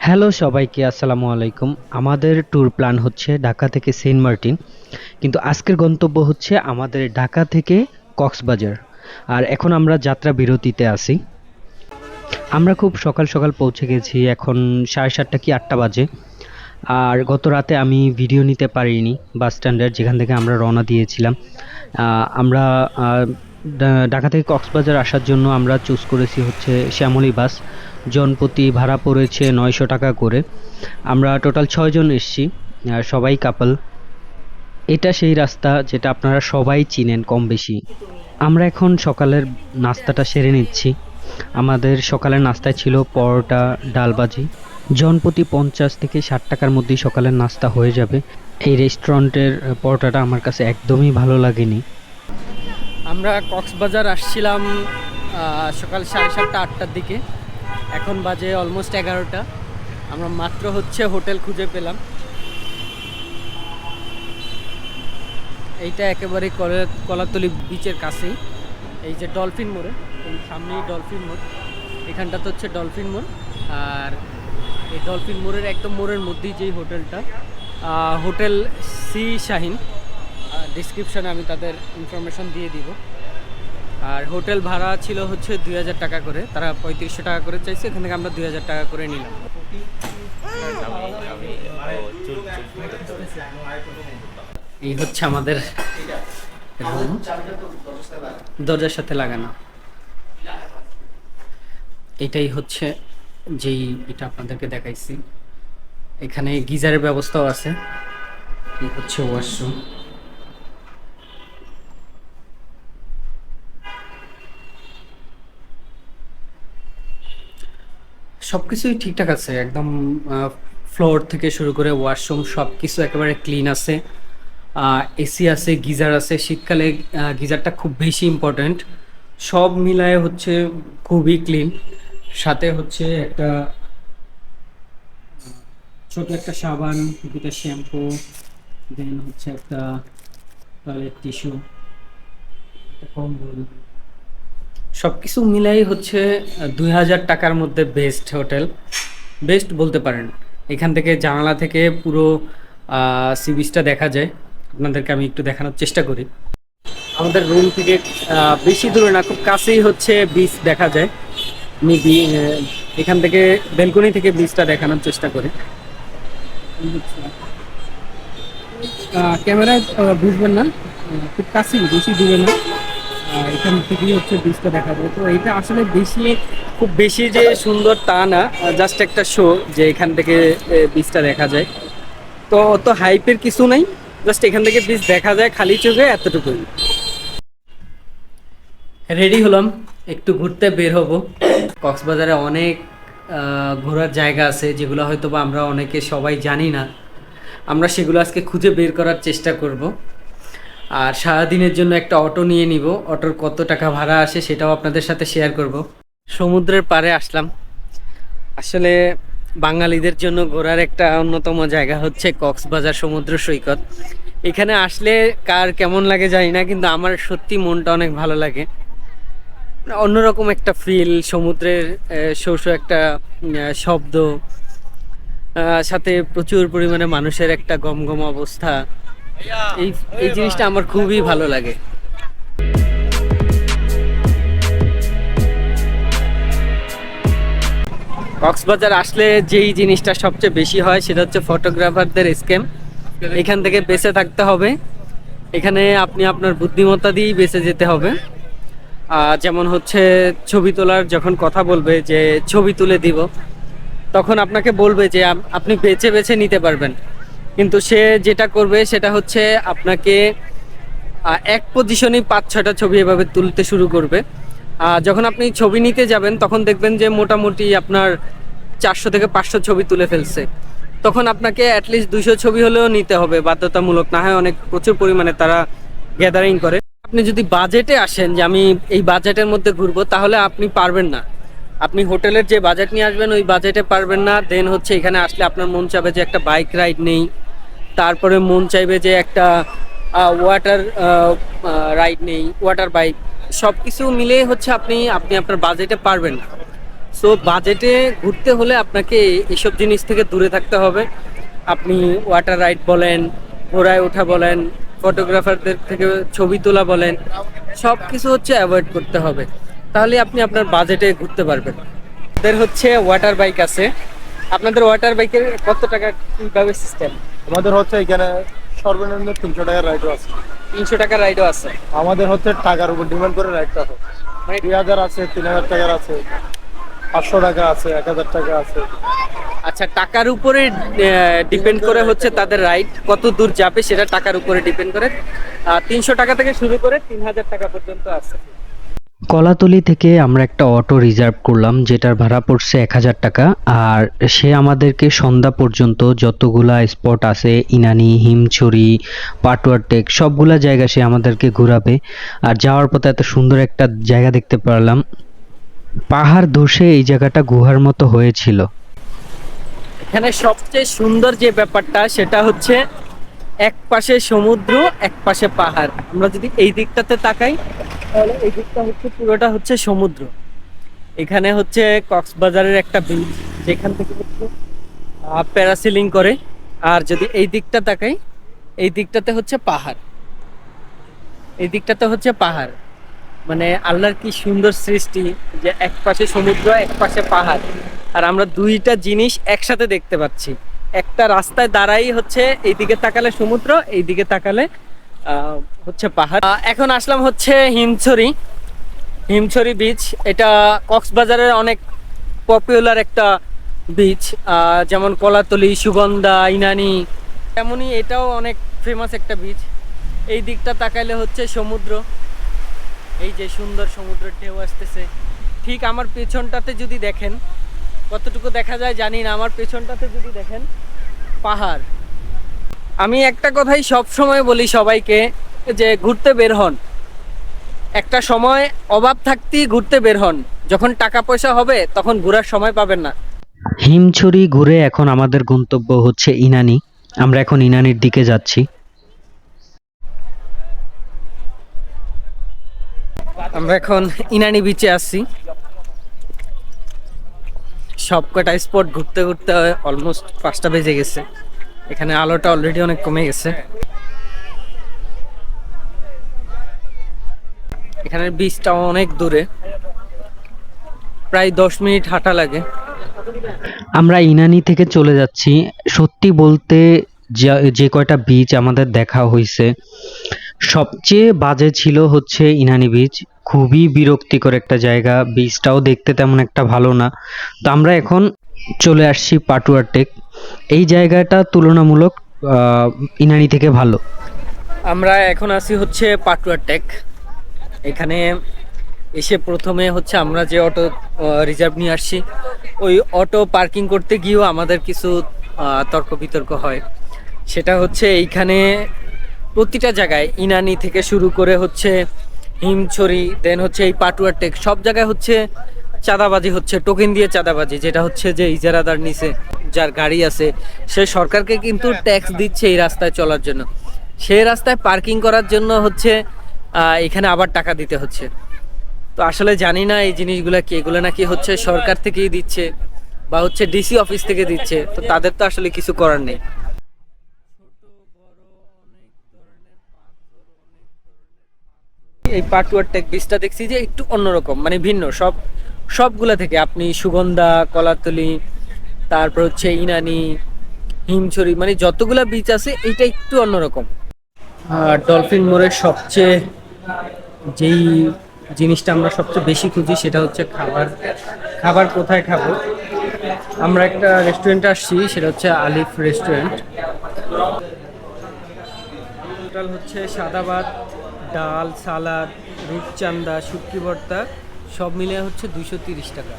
Hello সবাইকে আসসালামু আলাইকুম। আমাদের ট্যুর প্ল্যান হচ্ছে ঢাকা থেকে সেন্ট মার্টিন, কিন্তু আজকের গন্তব্য হচ্ছে আমাদের ঢাকা থেকে কক্সবাজার। আর এখন আমরা যাত্রা বিরতিতে আছি। আমরা খুব সকাল সকাল পৌঁছে গেছি, এখন 7:30 কি 8টা বাজে। আর গত রাতে আমি ভিডিও নিতে পারিনি বাস স্ট্যান্ডের, যেখান থেকে আমরা রওনা দিয়েছিলাম। আমরা ঢাকা থেকে কক্সবাজার আসার জন্য আমরা চুজ করেছি হচ্ছে শ্যামলী বাস। জনপ্রতি ভাড়া পড়েছে 900 টাকা করে। আমরা টোটাল 6 জন এসেছি, আর সবাই কাপল। এটা সেই রাস্তা যেটা আপনারা সবাই চিনেন কম বেশি। আমরা এখন সকালের নাস্তাটা সেরে নিচ্ছি। আমাদের সকালের নাস্তায় ছিল পরোটা, ডালবাজি। জনপ্রতি 50 থেকে 60 টাকার মধ্যেই সকালের নাস্তা হয়ে যাবে। এই রেস্টুরেন্টের পরোটাটা আমার কাছে একদমই ভালো লাগেনি। আমরা কক্সবাজার আসছিলাম সকাল 7:30-8টার দিকে। এখন বাজে অলমোস্ট 11টা। আমরা মাত্র হোটেল খুঁজে পেলাম। এইটা একেবারে কলাতলি বিচের কাছেই, এই যে ডলফিন মোড়ে, এই সামনেই ডলফিন মোড়। এখানটা তো হচ্ছে ডলফিন মোড়। আর এই ডলফিন মোড়ের একদম মোড়ের মধ্যেই যেই হোটেলটা, হোটেল সি শাহিন। ডিসক্রিপশনে আমি তাদের ইনফরমেশন দিয়ে দিব। আর হোটেল ভাড়া ছিল 2000 টাকা করে, তারা 3500 টাকা করে চাইছে, এখান থেকে আমরা 2000 টাকা করে নিলাম। এই হচ্ছে আমাদের রুম, দরজার সাথে লাগানো। এটাই হচ্ছে যেই এটা আপনাদেরকে দেখাইছি। এখানে গিজারের ব্যবস্থাও আছে। এই হচ্ছে ওয়াশরুম। সব কিছুই ঠিকঠাক আছে একদম। ফ্লোর থেকে শুরু করে ওয়াশরুম সব কিছু একেবারে ক্লিন আছে। এসি আছে, গিজার আছে। শীতকালে গিজারটা খুব বেশি ইম্পর্ট্যান্ট। সব মিলায়ে খুবই ক্লিন। সাথে একটা ছোট একটা সাবান, দুটা শ্যাম্পু, দেন একটা টয়লেট টিস্যু, একটা কম্বল। সবকিছু মিলাই 2000 টাকার মধ্যে বেস্ট হোটেল, বেস্ট বলতে পারেন। এখান থেকে জানালা থেকে পুরো সি বিচটা দেখা যায়। আপনাদেরকে আমি একটু দেখানোর চেষ্টা করি। আমাদের রুম থেকে বেশি দূরে না, খুব কাছেই বিচ দেখা যায়। আমি এখান থেকে বেলকনি থেকে বিচটা দেখানোর চেষ্টা করি। ক্যামেরায় বুঝবেন না, খুব কাছেই, বেশি দূরে না। এখান থেকেই বীজটা দেখা যায়। তো এটা আসলে খুব বেশি যে সুন্দর তা না, জাস্ট একটা শো যে এখান থেকে বীজটা দেখা যায়। তো অত হাইপের কিছু নাই, জাস্ট এখান থেকে বীজ দেখা যায় খালি চোখে, এতটুকুই। রেডি হলাম, একটু ঘুরতে বের হব। কক্সবাজারে অনেক ঘোরার জায়গা আছে যেগুলো হয়তো বা আমরা অনেকে সবাই জানি না। আমরা সেগুলো আজকে খুঁজে বের করার চেষ্টা করব। আর সারাদিনের জন্য একটা অটো নিয়ে নিব। অটোর কত টাকা ভাড়া আসে সেটাও আপনাদের সাথে শেয়ার করব। সমুদ্রের পাড়ে আসলাম। আসলে বাঙালিদের জন্য ঘোরার একটা অন্যতম জায়গা হচ্ছে কক্সবাজার সমুদ্র সৈকত। এখানে আসলে কার কেমন লাগে জানি না, কিন্তু আমার সত্যি মনটা অনেক ভালো লাগে। অন্যরকম একটা ফিল, সমুদ্রের শো শো একটা শব্দ, সাথে প্রচুর পরিমাণে মানুষের একটা গমগম অবস্থা। এই এই জিনিসটা আমার খুবই ভালো লাগে। কক্সবাজার আসলে যেই জিনিসটা সবচেয়ে বেশি হয় সেটা হচ্ছে ফটোগ্রাফারদের স্ক্যাম। এখান থেকে বেঁচে থাকতে হবে। এখানে আপনি আপনার বুদ্ধিমত্তা দিয়েই বেঁচে যেতে হবে। যেমন ছবি তোলার যখন কথা বলবে যে ছবি তুলে দিব, তখন আপনাকে বলবে যে আপনি বেছে বেছে নিতে পারবেন, কিন্তু সে যেটা করবে সেটা আপনাকে এক পজিশনেই 5-6টা ছবি এভাবে তুলতে শুরু করবে। যখন আপনি ছবি নিতে যাবেন তখন দেখবেন যে মোটামুটি আপনার 400 থেকে 500 ছবি তুলে ফেলছে। তখন আপনাকে অ্যাটলিস্ট 200 ছবি হলেও নিতে হবে বাধ্যতামূলক, না হয় অনেক প্রচুর পরিমাণে তারা গ্যাদারিং করে। আপনি যদি বাজেটে আসেন যে আমি এই বাজেটের মধ্যে ঘুরবো, তাহলে আপনি পারবেন না। আপনি হোটেলের যে বাজেট নিয়ে আসবেন ওই বাজেটে পারবেন না। দেন এখানে আসলে আপনার মন চাইবে যে একটা বাইক রাইড নেই, তারপরে মন চাইবে যে একটা ওয়াটার রাইড নেই, ওয়াটার বাইক। সব কিছু মিলে আপনি আপনার বাজেটে পারবেন না। সো বাজেটে ঘুরতে হলে আপনাকে এইসব জিনিস থেকে দূরে থাকতে হবে। আপনি ওয়াটার রাইড বলেন, ঘোড়ায় ওঠা বলেন, ফটোগ্রাফারদের থেকে ছবি তোলা বলেন, সব কিছু হচ্ছে অ্যাভয়েড করতে হবে, তাহলে আপনি আপনার বাজেটে ঘুরতে পারবেন। আমাদের হচ্ছে ওয়াটার বাইক আছে। আপনাদের ওয়াটার বাইকের কত টাকা কিভাবে সিস্টেম? আমাদের হচ্ছে এখানে সর্বনিম্ন 300 টাকার রাইডও আছে। 300 টাকার রাইডও আছে? আমাদের হচ্ছে টাকার উপর ডিমান্ড করে রাইডটা হয়। মানে 2000 আছে, 3000 টাকার আছে, 500 টাকা আছে, 1000 টাকা আছে। আচ্ছা, টাকার উপরে ডিপেন্ড করে হচ্ছে তাদের রাইড কত দূর যাবে, সেটা টাকার উপরে ডিপেন্ড করে। 300 টাকা থেকে শুরু করে 3000 টাকা পর্যন্ত আছে। কলাতলি থেকে আমরা একটা অটো রিজার্ভ করলাম, যেটার ভাড়া পড়ছে 1000 টাকা। আর সে আমাদেরকে সন্ধ্যা পর্যন্ত যতগুলা স্পট আছে, ইনানি, হিমছড়ি, পাটুয়ার টেক, সবগুলা জায়গা সে আমাদেরকে ঘোরাবে। আর যাওয়ার পথে এত সুন্দর একটা জায়গা দেখতে পারলাম, পাহাড় ধসে এই জায়গাটা গুহার মতো হয়েছিল। এখানে সবচেয়ে সুন্দর যে ব্যাপারটা সেটা হচ্ছে এক পাশে সমুদ্র, এক পাশে পাহাড়। আমরা যদি এই দিকটাতে তাকাই তাহলে এই দিকটা হচ্ছে পুরোটা হচ্ছে সমুদ্র। এখানে হচ্ছে কক্সবাজারের একটা বিচ, যেখান থেকে হচ্ছে প্যারাসিলিং করে। আর যদি এই দিকটা তাকাই, এই দিকটাতে হচ্ছে পাহাড়, এই দিকটাতে হচ্ছে পাহাড়। মানে আল্লাহর কি সুন্দর সৃষ্টি, যে এক পাশে সমুদ্র, এক পাশে পাহাড়, আর আমরা দুইটা জিনিস একসাথে দেখতে পাচ্ছি। একটা রাস্তায় দাঁড়াই হচ্ছে এইদিকে তাকালে সমুদ্র, এইদিকে তাকালে হচ্ছে পাহাড়। এখন আসলাম হচ্ছে হিমছড়ি, হিমছড়ি বিচ। এটা কক্সবাজারের অনেক পপুলার একটা বিচ, যেমন কলাতলি, সুগন্ধা, ইনানি, তেমনই এটাও অনেক ফেমাস একটা বিচ। এই দিকটা তাকাইলে হচ্ছে সমুদ্র, এই যে সুন্দর সমুদ্রের ঢেউ আসতেছে। ঠিক আমার পেছনটাতে যদি দেখেন, কতটুকু দেখা যায় জানি না, আমার পেছনটাতে যদি দেখেন পাহাড়। আমি একটা কথাই সব সময় বলি সবাইকে, যে ঘুরতে বের হন, একটা সময় অভাব থাকতেই ঘুরতে বের হন, যখন টাকা পয়সা হবে তখন ঘোরার সময় পাবেন না। হিমছড়ি ঘুরে এখন আমাদের গন্তব্য হচ্ছে ইনানি। আমরা এখন ইনানির দিকে যাচ্ছি। আমরা এখন ইনানি বিচে আছি। সব কটা স্পট ঘুরতে ঘুরতে অলমোস্ট 5টা বেজে গেছে। এখানে আলোটা অলরেডি অনেক কমে গেছে। এখানের বিচটাও অনেক দূরে, প্রায় 10 মিনিট হাঁটা লাগে। আমরা ইনানি থেকে চলে যাচ্ছি। সত্যি বলতে যে কয়টা বিচ আমাদের দেখা হয়েছে, সবচেয়ে বাজে ছিল হচ্ছে ইনানি বিচ। খুবই বিরক্তিকর একটা জায়গা, বিচটাও দেখতে তেমন একটা ভালো না। তো আমরা এখন চলে আসছি পাটুয়ার টেক। এই জায়গাটা তুলনামূলক ইনানি থেকে ভালো। আমরা এখন আছি হচ্ছে পাটুয়ার টেক। এখানে এসে প্রথমে হচ্ছে আমরা যে অটো রিজার্ভ নিয়ে আসছি, ওই অটো পার্কিং করতে গিয়েও আমাদের কিছু তর্ক বিতর্ক হয়। সেটা হচ্ছে এইখানে প্রতিটা জায়গায়, ইনানি থেকে শুরু করে হচ্ছে হিমছড়ি, দেন হচ্ছে এই পাটুয়ার টেক, সব জায়গায় হচ্ছে চাঁদাবাজি হচ্ছে, টোকেন দিয়ে চাঁদাবাজি। যেটা হচ্ছে যে ইজারাদার নিচে যার গাড়ি আছে, সে সরকারকে কিন্তু ট্যাক্স দিচ্ছে এই রাস্তায় চলার জন্য, সেই রাস্তায় পার্কিং করার জন্য হচ্ছে এখানে আবার টাকা দিতে হচ্ছে। তো আসলে জানি না এই জিনিসগুলো কি, এগুলো নাকি হচ্ছে সরকার থেকেই দিচ্ছে বা হচ্ছে ডিসি অফিস থেকে দিচ্ছে, তো তাদের তো আসলে কিছু করার নেই। এই পাটুয়ার টেক বিচটা দেখছি যে একটু অন্যরকম, মানে ভিন্ন সবগুলা থেকে। আপনি সুগন্ধা, কলাতলি, তারপর হচ্ছে ইনানি, হিমছড়ি, মানে যতগুলা বিচ আছে এইটা একটু অন্যরকম। ডলফিন মোড়ের সবচেয়ে যেই জিনিসটা আমরা সবচেয়ে বেশি খুঁজি সেটা হচ্ছে খাবার। খাবার কোথায় খাবো? আমরা একটা রেস্টুরেন্টে আসছি, সেটা হচ্ছে আলিফ রেস্টুরেন্ট। টোটাল হচ্ছে সাদা ভাত, ডাল, সালাদ, রূপচাঁদা, শুটকি ভর্তা, সব মিলিয়ে হচ্ছে 230 টাকা।